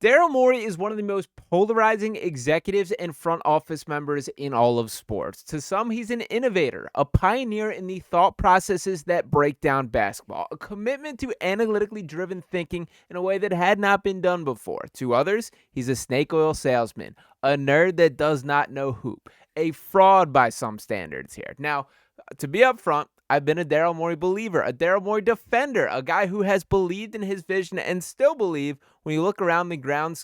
Daryl Morey is one of the most polarizing executives and front office members in all of sports. To some, he's an innovator, a pioneer in the thought processes that break down basketball, a commitment to analytically driven thinking in a way that had not been done before. To others, he's a snake oil salesman, a nerd that does not know hoop, a fraud by some standards here. Now, to be upfront, I've been a Daryl Morey believer, a Daryl Morey defender, a guy who has believed in his vision and still believe when you look around the grand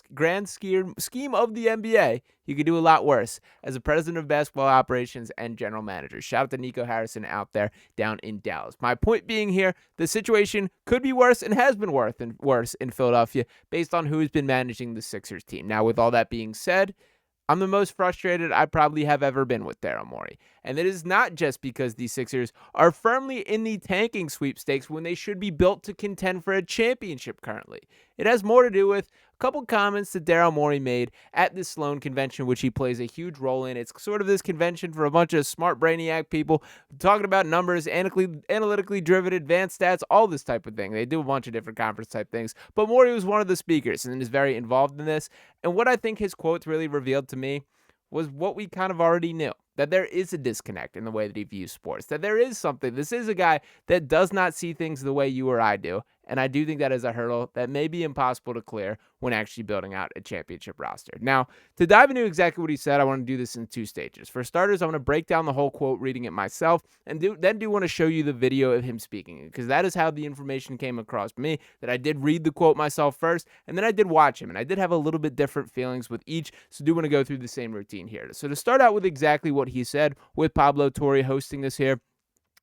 scheme of the NBA, you could do a lot worse as a president of basketball operations and general manager. Shout out to Nico Harrison out there down in Dallas. My point being here, the situation could be worse and has been worse in Philadelphia based on who has been managing the Sixers team. Now, with all that being said, I'm the most frustrated I probably have ever been with Daryl Morey. And it is not just because the Sixers are firmly in the tanking sweepstakes when they should be built to contend for a championship currently. It has more to do with a couple comments that Daryl Morey made at the Sloan convention, which he plays a huge role in. It's sort of this convention for a bunch of smart brainiac people talking about numbers, analytically driven, advanced stats, all this type of thing. They do a bunch of different conference type things. But Morey was one of the speakers and is very involved in this. And what I think his quotes really revealed to me was what we kind of already knew, that there is a disconnect in the way that he views sports, that there is something. This is a guy that does not see things the way you or I do, and I do think that is a hurdle that may be impossible to clear when actually building out a championship roster. Now, to dive into exactly what he said, I want to do this in two stages. For starters, I'm going to break down the whole quote, reading it myself, and then want to show you the video of him speaking, because that is how the information came across me, that I did read the quote myself first, and then I did watch him, and I did have a little bit different feelings with each, so do want to go through the same routine here. So to start out with exactly what he said, with Pablo Torre hosting this here,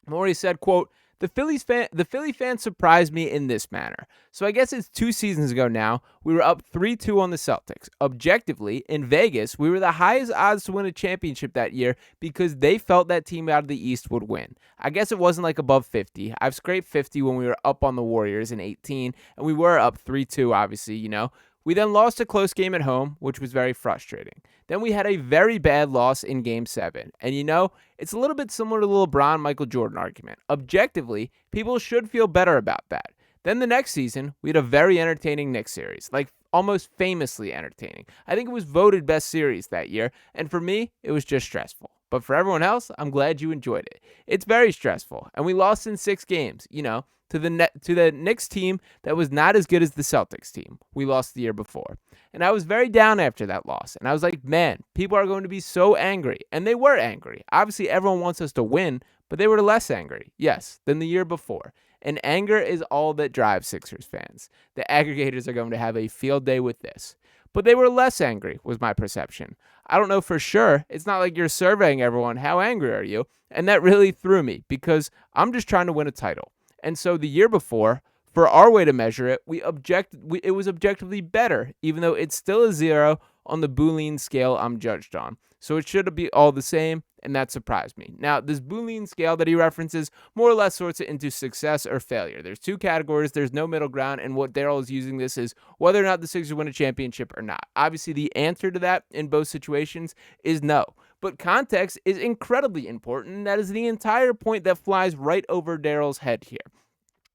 Morey said, quote, the Philly fans surprised me in this manner. So I guess it's 2 seasons ago now. We were up 3-2 on the Celtics. Objectively, in Vegas, we were the highest odds to win a championship that year because they felt that team out of the East would win. I guess it wasn't like above 50. I've scraped 50 when we were up on the Warriors in 18, and we were up 3-2, obviously, you know. We then lost a close game at home, which was very frustrating. Then we had a very bad loss in Game 7. And you know, it's a little bit similar to the LeBron-Michael Jordan argument. Objectively, people should feel better about that. Then the next season, we had a very entertaining Knicks series, like almost famously entertaining. I think it was voted best series that year, and for me, it was just stressful. But for everyone else, I'm glad you enjoyed it. It's very stressful, and we lost in 6 games, you know, to the Knicks team that was not as good as the Celtics team we lost the year before. And I was very down after that loss. And I was like, man, people are going to be so angry. And they were angry. Obviously, everyone wants us to win, but they were less angry, yes, than the year before. And anger is all that drives Sixers fans. The aggregators are going to have a field day with this. But they were less angry, was my perception. I don't know for sure. It's not like you're surveying everyone, how angry are you? And that really threw me because I'm just trying to win a title. And so the year before, for our way to measure it, it was objectively better, even though it's still a 0 on the Boolean scale I'm judged on. So it should be all the same, and that surprised me. Now, this Boolean scale that he references more or less sorts it into success or failure. There's 2 categories. There's no middle ground, and what Daryl is using this is whether or not the Sixers win a championship or not. Obviously, the answer to that in both situations is no. But context is incredibly important, and that is the entire point that flies right over Daryl's head here.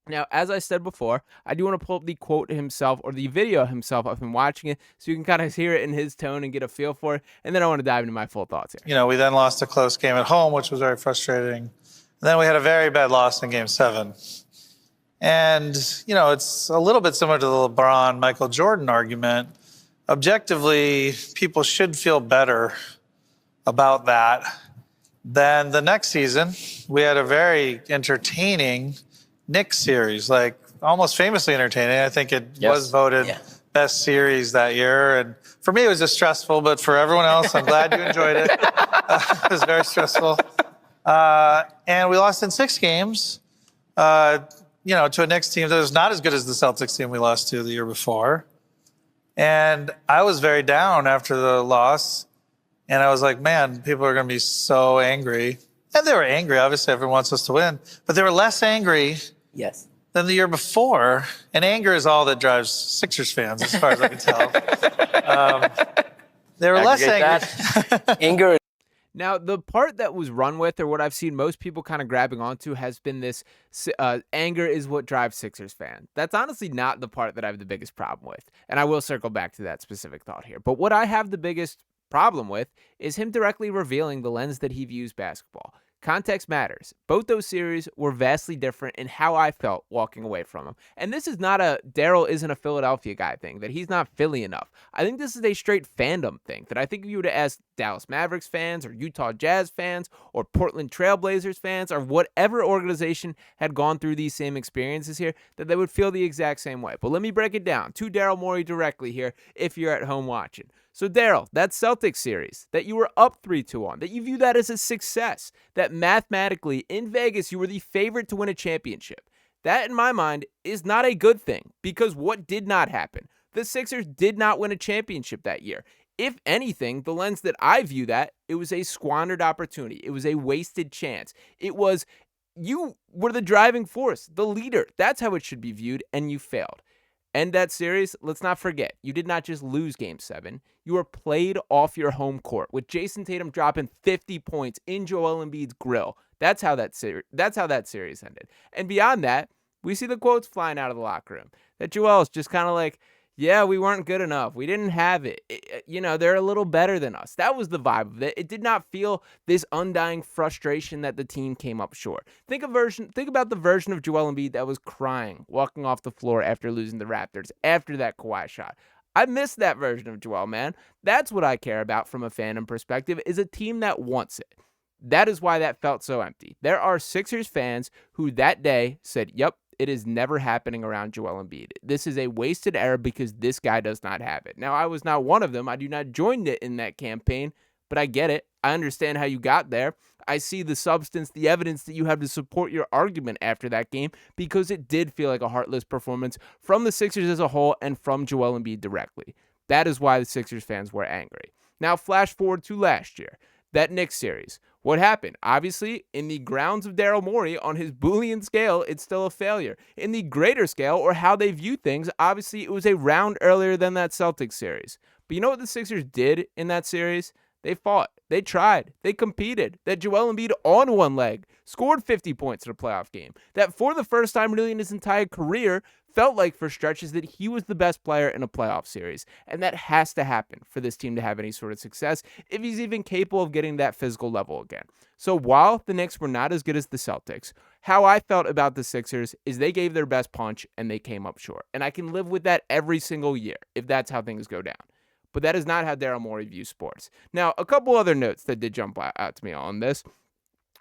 Now, as I said before, I do want to pull up the quote himself or the video himself. I've been watching it so you can kind of hear it in his tone and get a feel for it. And then I want to dive into my full thoughts here. You know, we then lost a close game at home, which was very frustrating. And then we had a very bad loss in Game 7. And, you know, it's a little bit similar to the LeBron-Michael Jordan argument. Objectively, people should feel better about that. Then the next season, we had a very entertaining Knicks series, like almost famously entertaining. I think it was voted best series that year. And for me, it was just stressful, but for everyone else, I'm glad you enjoyed it. It was very stressful. And we lost in 6 games, you know, to a Knicks team that was not as good as the Celtics team we lost to the year before. And I was very down after the loss. And I was like, man, people are going to be so angry. And they were angry. Obviously, everyone wants us to win. But they were less angry than the year before. And anger is all that drives Sixers fans, as far as I can tell. They were less angry. Anger. Now, the part that was run with, or what I've seen most people kind of grabbing onto, has been this anger is what drives Sixers fan. That's honestly not the part that I have the biggest problem with. And I will circle back to that specific thought here. But what I have the biggest problem with is him directly revealing the lens that he views basketball. Context matters. Both those series were vastly different in how I felt walking away from them. And this is not a Daryl isn't a Philadelphia guy thing, that he's not Philly enough. I think this is a straight fandom thing, that I think if you were to ask Dallas Mavericks fans or Utah Jazz fans or Portland Trailblazers fans or whatever organization had gone through these same experiences here, that they would feel the exact same way. But let me break it down to Daryl Morey directly here if you're at home watching. So Daryl, that Celtics series that you were up 3-2 on, that you view that as a success, that mathematically in Vegas you were the favorite to win a championship. That in my mind is not a good thing, because what did not happen? The Sixers did not win a championship that year. If anything, the lens that I view that, it was a squandered opportunity. It was a wasted chance. It was, you were the driving force, the leader. That's how it should be viewed, and you failed. And that series, let's not forget, you did not just lose Game 7. You were played off your home court with Jason Tatum dropping 50 points in Joel Embiid's grill. That's how that series ended. And beyond that, we see the quotes flying out of the locker room. That Joel's just kind of like, yeah, we weren't good enough. We didn't have it. They're a little better than us. That was the vibe of it. It did not feel this undying frustration that the team came up short. Think about the version of Joel Embiid that was crying, walking off the floor after losing the Raptors, after that Kawhi shot. I miss that version of Joel, man. That's what I care about from a fandom perspective, is a team that wants it. That is why that felt so empty. There are Sixers fans who that day said, yep, it is never happening around Joel Embiid. This is a wasted era because this guy does not have it. Now, I was not one of them. I do not join it in that campaign, but I get it. I understand how you got there. I see the substance, the evidence that you have to support your argument after that game, because it did feel like a heartless performance from the Sixers as a whole and from Joel Embiid directly. That is why the Sixers fans were angry. Now, flash forward to last year, that Knicks series. What happened? Obviously, in the grounds of Daryl Morey, on his Boolean scale, it's still a failure. In the greater scale, or how they view things, obviously it was a round earlier than that Celtics series. But you know what the Sixers did in that series? They fought. They tried. They competed. That Joel Embiid on one leg scored 50 points in a playoff game. That for the first time really in his entire career, felt like for stretches that he was the best player in a playoff series. And that has to happen for this team to have any sort of success, if he's even capable of getting that physical level again. So while the Knicks were not as good as the Celtics, how I felt about the Sixers is they gave their best punch and they came up short. And I can live with that every single year if that's how things go down. But that is not how Daryl Morey views sports. Now, a couple other notes that did jump out to me on this.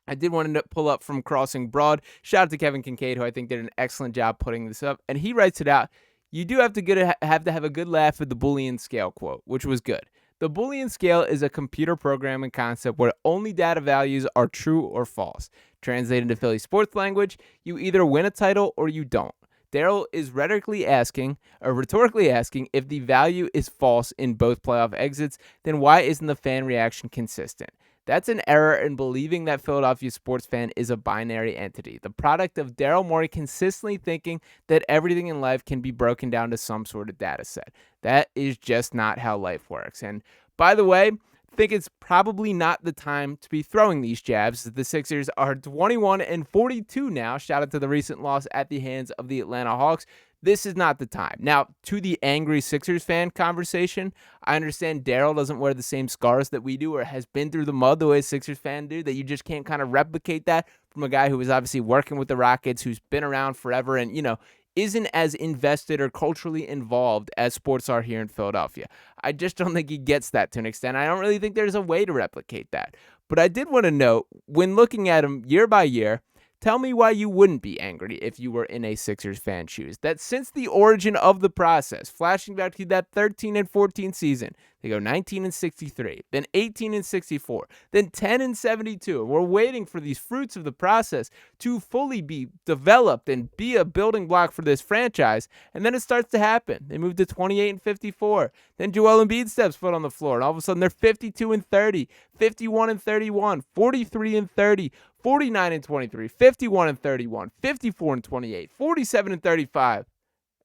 I did want to pull up from Crossing Broad. Shout out to Kevin Kincaid, who I think did an excellent job putting this up. And he writes it out. You do have to have a good laugh at the Boolean scale quote, which was good. The Boolean scale is a computer programming concept where only data values are true or false. Translated into Philly sports language, you either win a title or you don't. Daryl is rhetorically asking if the value is false in both playoff exits, then why isn't the fan reaction consistent? That's an error in believing that Philadelphia sports fan is a binary entity, the product of Daryl Morey consistently thinking that everything in life can be broken down to some sort of data set. That is just not how life works. And by the way, I think it's probably not the time to be throwing these jabs. The Sixers are 21-42 now. Shout out to the recent loss at the hands of the Atlanta Hawks. This is not the time. Now, to the angry Sixers fan conversation, I understand Daryl doesn't wear the same scars that we do or has been through the mud the way a Sixers fan do, that you just can't kind of replicate that from a guy who was obviously working with the Rockets, who's been around forever and, isn't as invested or culturally involved as sports are here in Philadelphia. I just don't think he gets that to an extent. I don't really think there's a way to replicate that. But I did want to note, when looking at him year by year, tell me why you wouldn't be angry if you were in a Sixers fan shoes. That since the origin of the process, flashing back to that 13-14 season, they go 19-63, then 18-64, then 10-72. We're waiting for these fruits of the process to fully be developed and be a building block for this franchise. And then it starts to happen. They move to 28-54. Then Joel Embiid steps foot on the floor, and all of a sudden they're 52-30, 51-31, 43-30. 49-23, 51-31, 54-28, 47-35,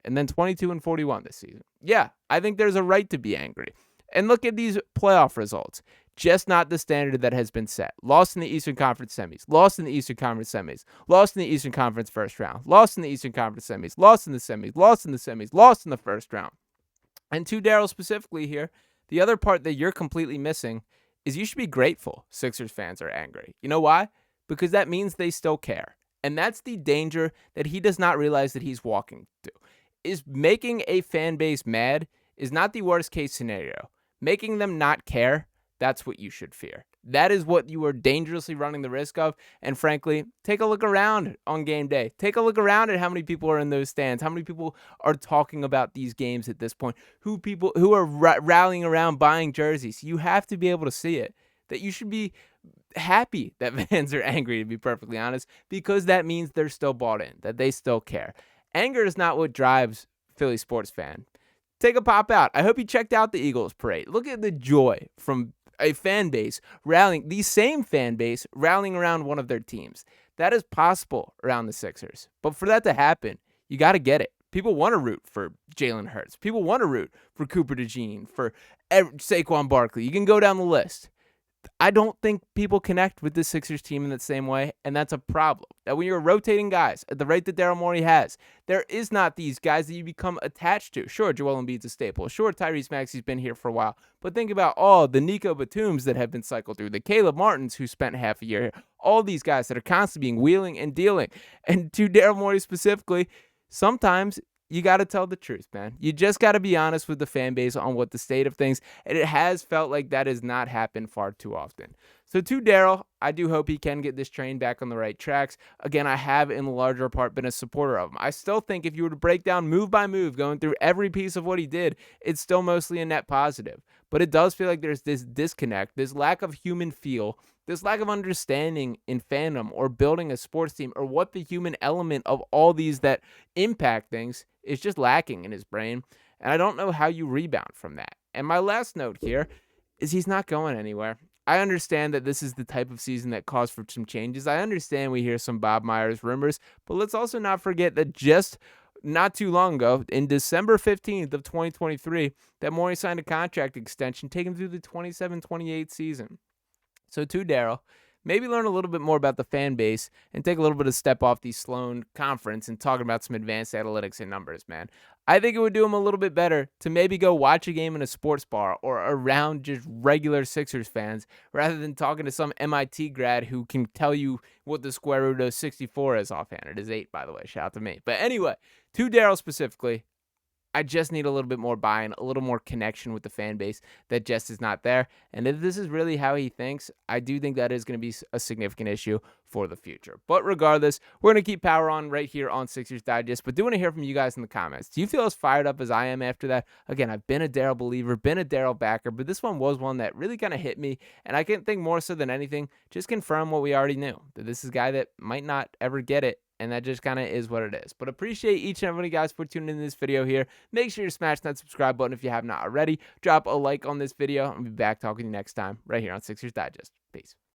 and then 22-41 this season. Yeah, I think there's a right to be angry. And look at these playoff results. just not the standard that has been set. Lost in the Eastern Conference semis, lost in the Eastern Conference semis, lost in the Eastern Conference first round, lost in the Eastern Conference semis, lost in the semis, lost in the semis, lost in the first round. And to Daryl specifically here, the other part that you're completely missing is you should be grateful Sixers fans are angry. You know why? Because that means they still care. And that's the danger that he does not realize that he's walking to. Is making a fan base mad is not the worst case scenario. Making them not care, that's what you should fear. That is what you are dangerously running the risk of. And frankly, take a look around on game day. Take a look around at how many people are in those stands, how many people are talking about these games at this point, who are rallying around buying jerseys. You have to be able to see it. That you should be happy that fans are angry, to be perfectly honest, because that means they're still bought in, that they still care. Anger is not what drives Philly sports fan. Take a pop out. I hope you checked out the Eagles parade. Look at the joy from a fan base rallying, the same fan base rallying around one of their teams. That is possible around the Sixers. But for that to happen, you got to get it. People want to root for Jalen Hurts. People want to root for Cooper DeJean, for Saquon Barkley. You can go down the list. I don't think people connect with the Sixers team in that same way, and that's a problem. That when you're rotating guys at the rate that Daryl Morey has, there is not these guys that you become attached to. Sure, Joel Embiid's a staple. Sure, Tyrese Maxey's been here for a while. But think about all the Nico Batums that have been cycled through, the Caleb Martins who spent half a year here, all these guys that are constantly being wheeling and dealing. And to Daryl Morey specifically, sometimes you got to tell the truth, man. You just got to be honest with the fan base on what the state of things, and it has felt like that has not happened far too often. So to Daryl, I do hope he can get this train back on the right tracks. Again, I have in the larger part been a supporter of him. I still think if you were to break down move by move, going through every piece of what he did, it's still mostly a net positive. But it does feel like there's this disconnect, this lack of human feel, this lack of understanding in fandom or building a sports team or what the human element of all these that impact things is just lacking in his brain. And I don't know how you rebound from that. And my last note here is he's not going anywhere. I understand that this is the type of season that calls for some changes. I understand we hear some Bob Myers rumors, but let's also not forget that just not too long ago, in December 15th of 2023, that Morey signed a contract extension taking through the 27-28 season. So to Daryl, maybe learn a little bit more about the fan base and take a little bit of step off the Sloan conference and talking about some advanced analytics and numbers, man. I think it would do him a little bit better to maybe go watch a game in a sports bar or around just regular Sixers fans rather than talking to some MIT grad who can tell you what the square root of 64 is offhand. It is 8, by the way. Shout out to me. But anyway, to Daryl specifically, I just need a little bit more buy-in, a little more connection with the fan base that just is not there. And if this is really how he thinks, I do think that is going to be a significant issue for the future. But regardless, we're going to keep power on right here on Sixers Digest. But do want to hear from you guys in the comments. Do you feel as fired up as I am after that? Again, I've been a Daryl believer, been a Daryl backer, but this one was one that really kind of hit me. And I can think more so than anything, just confirm what we already knew, that this is a guy that might not ever get it. And that just kind of is what it is. But appreciate each and every one of you guys for tuning in this video here. Make sure you smash that subscribe button if you have not already. Drop a like on this video. I'll be back talking to you next time right here on Sixers Digest. Peace.